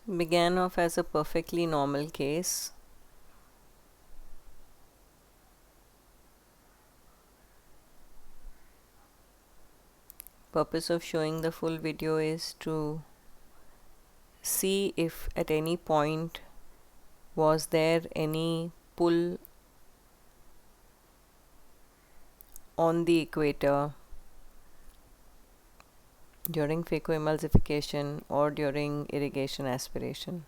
Began off as a perfectly normal case. Purpose of showing the full video is to see if at any point was there any pull on the equator during phacoemulsification or during irrigation aspiration.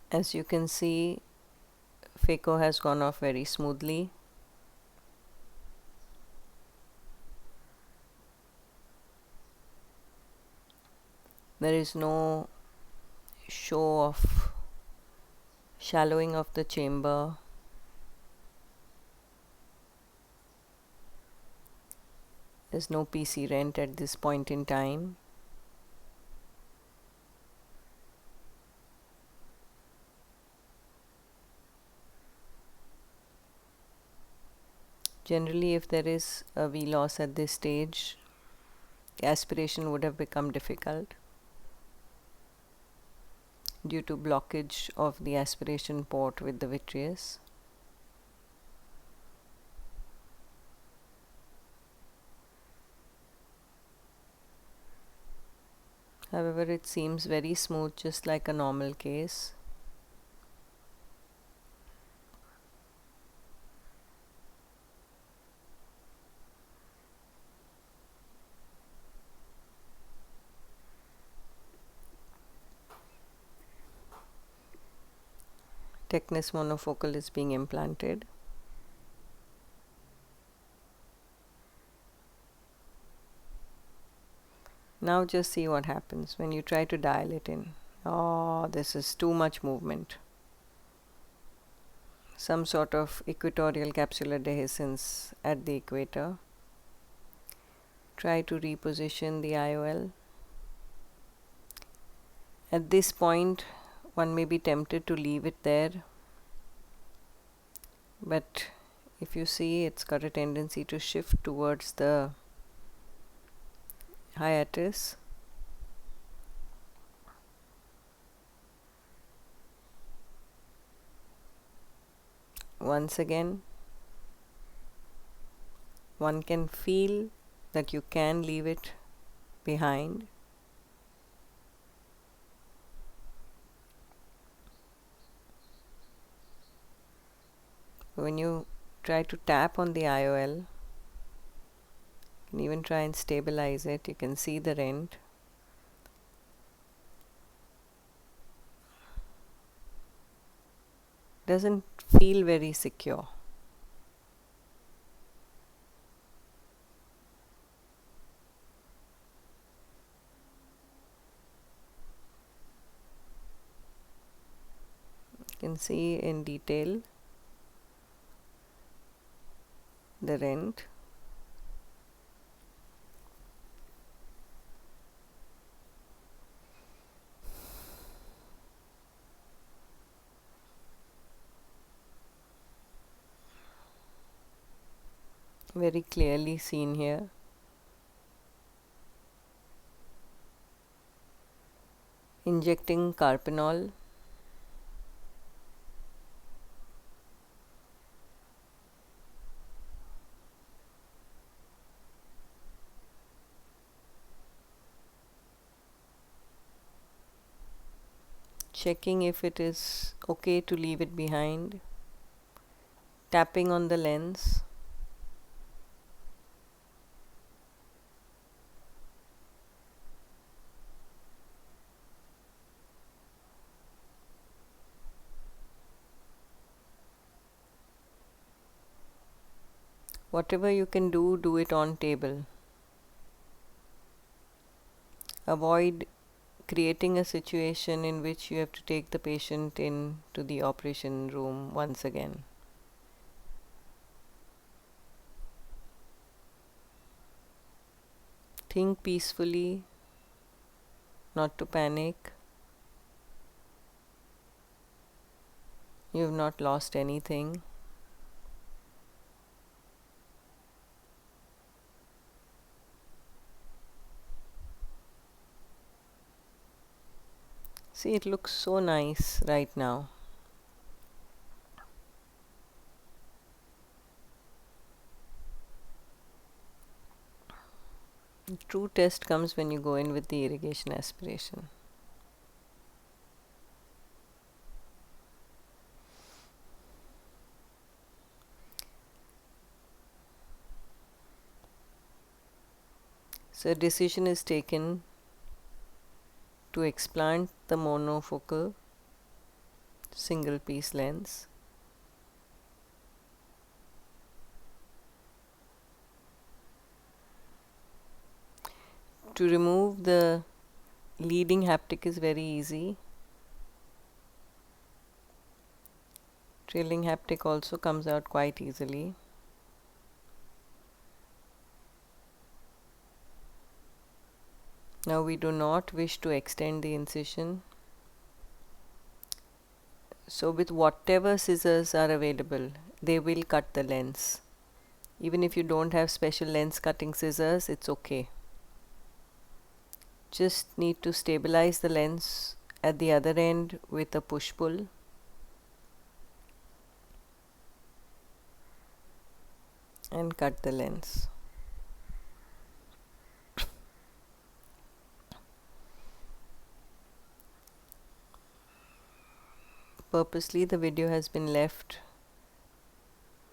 As you can see, phaco has gone off very smoothly. There is no show of shallowing of the chamber. There's no PC rent at this point in time. Generally, if there is a V loss at this stage, aspiration would have become difficult due to blockage of the aspiration port with the vitreous. However, it seems very smooth, just like a normal case. Technis monofocal is being implanted. Now just see what happens when you try to dial it in. Oh, this is too much movement. some sort of equatorial capsular dehiscence at the equator. Try to reposition the IOL. At this point, one may be tempted to leave it there, but if you see, it's got a tendency to shift towards the hiatus. Once again, one can feel that you can leave it behind. When you try to tap on the IOL, you can even try and stabilize it. You can see the rent. Doesn't feel very secure. You can see in detail the rent. Very clearly seen here. Injecting carpinol. Checking if it is okay to leave it behind. Tapping on the lens. Whatever you can do, do it on table. Avoid creating a situation in which you have to take the patient in to the operation room once again. Think peacefully, not to panic. You have not lost anything. See, it looks so nice right now. The true test comes when you go in with the irrigation aspiration. So a decision is taken to explant the monofocal single piece lens. To remove the leading haptic is very easy. Trailing haptic also comes out quite easily. Now we do not wish to extend the incision. So with whatever scissors are available, they will cut the lens. Even if you don't have special lens cutting scissors, it's okay. Just need to stabilize the lens at the other end with a push-pull. And cut the lens. Purposely the video has been left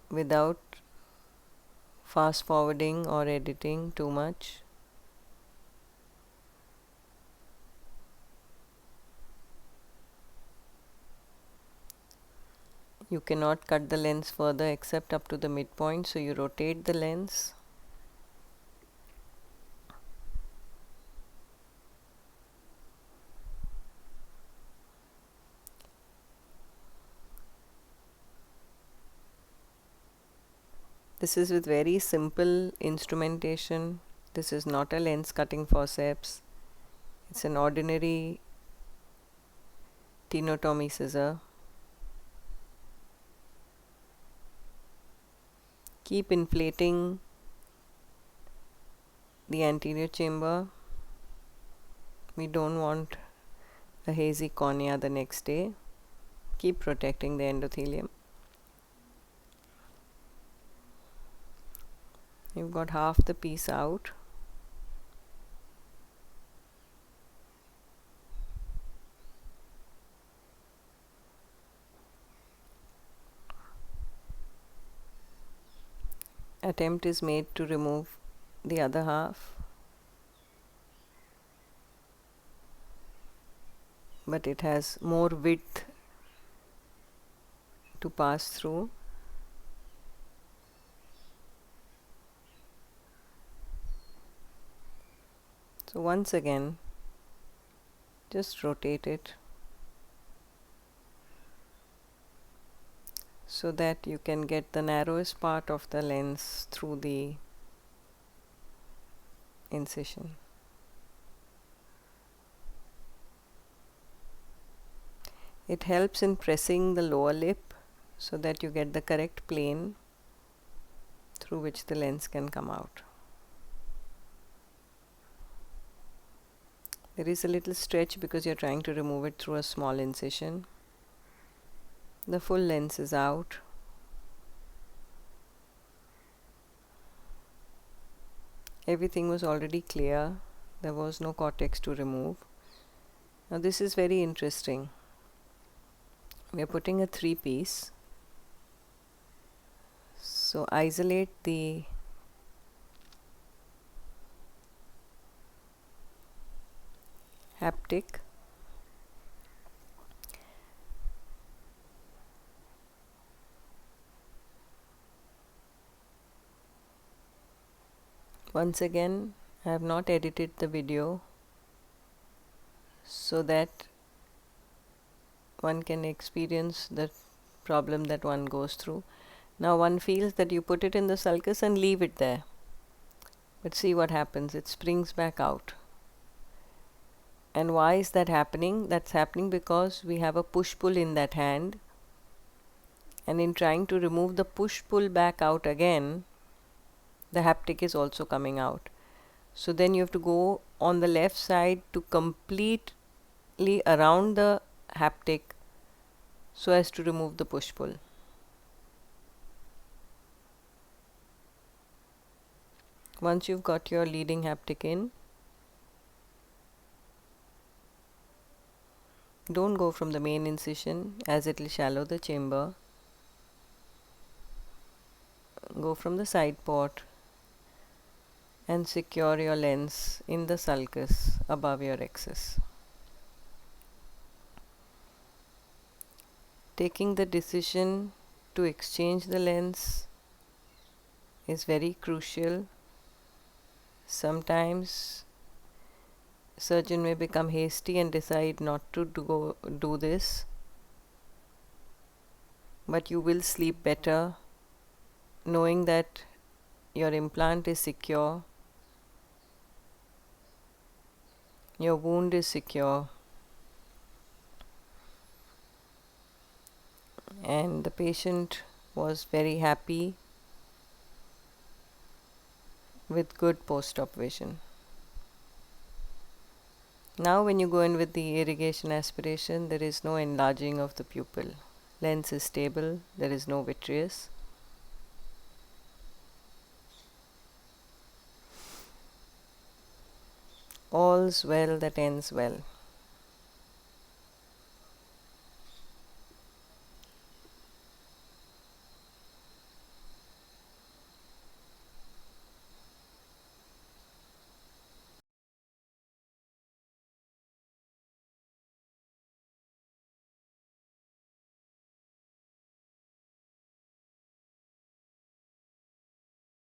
without fast forwarding or editing too much. You cannot cut the lens further except up to the midpoint, so you rotate the lens. This is with very simple instrumentation. This is not a lens cutting forceps. It's an ordinary tenotomy scissor. Keep inflating the anterior chamber. We don't want a hazy cornea the next day. Keep protecting the endothelium. You've got half the piece out. Attempt is made to remove the other half, but it has more width to pass through. So once again, just rotate it so that you can get the narrowest part of the lens through the incision. It helps in pressing the lower lip so that you get the correct plane through which the lens can come out. There is a little stretch because you're trying to remove it through a small incision. The full lens is out. Everything was already clear. There was no cortex to remove. Now this is very interesting. We are putting a 3-piece. So isolate the haptic. Once again, I have not edited the video so that one can experience the problem that one goes through. Now one feels that you put it in the sulcus and leave it there. But see what happens, it springs back out. And why is that happening? That's happening because we have a push-pull in that hand. And in trying to remove the push-pull back out again, the haptic is also coming out. So then you have to go on the left side to completely around the haptic so as to remove the push-pull. Once you've got your leading haptic in, don't go from the main incision as it will shallow the chamber. Go from the side port and secure your lens in the sulcus above your rhexis. Taking the decision to exchange the lens is very crucial. Sometimes surgeon may become hasty and decide not to do this, but you will sleep better knowing that your implant is secure, your wound is secure, and the patient was very happy with good post-op vision. Now when you go in with the irrigation aspiration, there is no enlarging of the pupil. Lens is stable, there is no vitreous. All's well that ends well.